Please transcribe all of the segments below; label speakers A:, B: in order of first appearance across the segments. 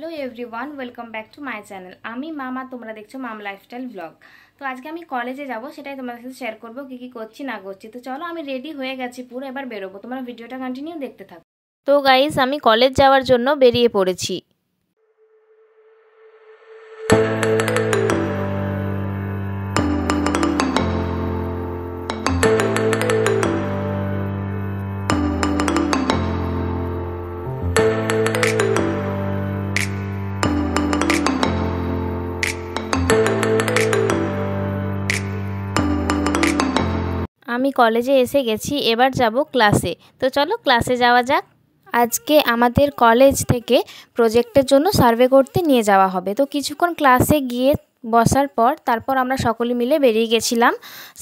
A: Hello everyone welcome back to my channel आमी मामा তোমরা দেখছো মাম লাইফস্টাইল ব্লগ। তো আজকে আমি কলেজে যাব, সেটাই তোমাদের সাথে শেয়ার করব কি কি করছি না করছি। তো চলো আমি রেডি হয়ে গেছি পুরো, এবার বেরোবো। তোমরা ভিডিওটা কন্টিনিউ দেখতে থাকো। তো গাইস আমি কলেজ যাওয়ার জন্য বেরিয়ে পড়েছি। আমি কলেজে এসে গেছি, এবার যাব ক্লাসে। তো চলো ক্লাসে যাওয়া যাক। আজকে আমাদের কলেজ থেকে প্রজেক্টের জন্য সার্ভে করতে নিয়ে যাওয়া হবে। তো কিছুক্ষণ ক্লাসে গিয়ে বসার পর তারপর আমরা সকলে মিলে বেরিয়ে গেছিলাম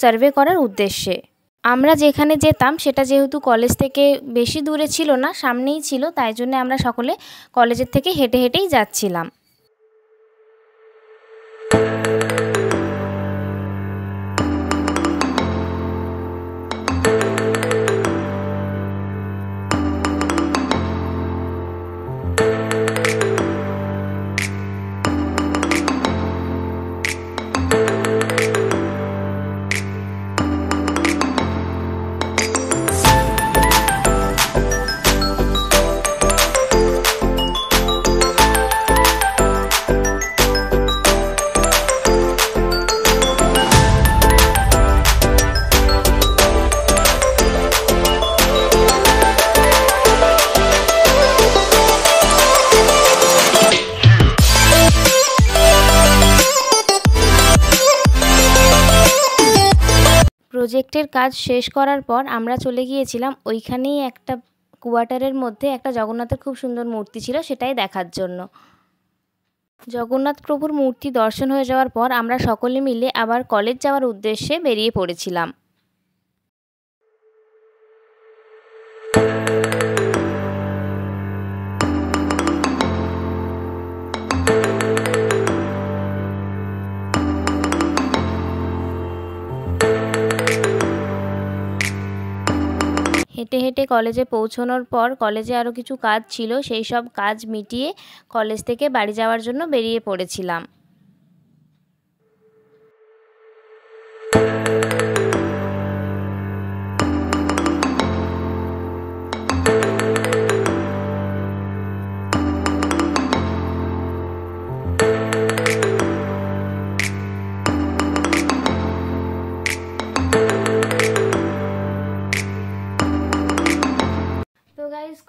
A: সার্ভে করার উদ্দেশ্যে। আমরা যেখানে যেতাম সেটা যেহেতু কলেজ থেকে বেশি দূরে ছিল না, সামনেই ছিল, তাই জন্য আমরা সকলে কলেজের থেকে হেঁটে হেঁটেই যাচ্ছিলাম। প্রজেক্টের কাজ শেষ করার পর আমরা চলে গিয়েছিলাম ওইখানেই একটা কোয়ার্টারের মধ্যে একটা জগন্নাথের খুব সুন্দর মূর্তি ছিল, সেটাই দেখার জন্য। জগন্নাথ প্রভুর মূর্তি দর্শন হয়ে যাওয়ার পর আমরা সকলে মিলে আবার কলেজ যাওয়ার উদ্দেশ্যে বেরিয়ে পড়েছিলাম। হেঁটে হেঁটে কলেজে পৌঁছানোর পর কলেজে আরও কিছু কাজ ছিল, সেই সব কাজ মিটিয়ে কলেজ থেকে বাড়ি যাওয়ার জন্য বেরিয়ে পড়েছিলাম।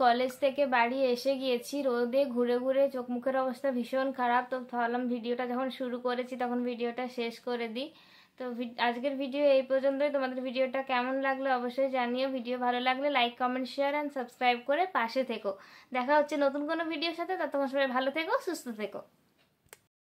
A: কলেজ থেকে বাড়ি এসে গিয়েছি, রোদে ঘুরে ঘুরে চোখ মুখের অবস্থা ভীষণ খারাপ। তো ভাবলাম ভিডিওটা যখন শুরু করেছি তখন ভিডিওটা শেষ করে দিই। তো আজকের ভিডিও এই পর্যন্তই। তোমাদের ভিডিওটা কেমন লাগলো অবশ্যই জানিও। ভিডিও ভালো লাগলে like comment share and subscribe করে পাশে থেকো। দেখা হচ্ছে নতুন কোনো ভিডিওর সাথে। ততক্ষণ সবাই ভালো থেকো, সুস্থ থেকো।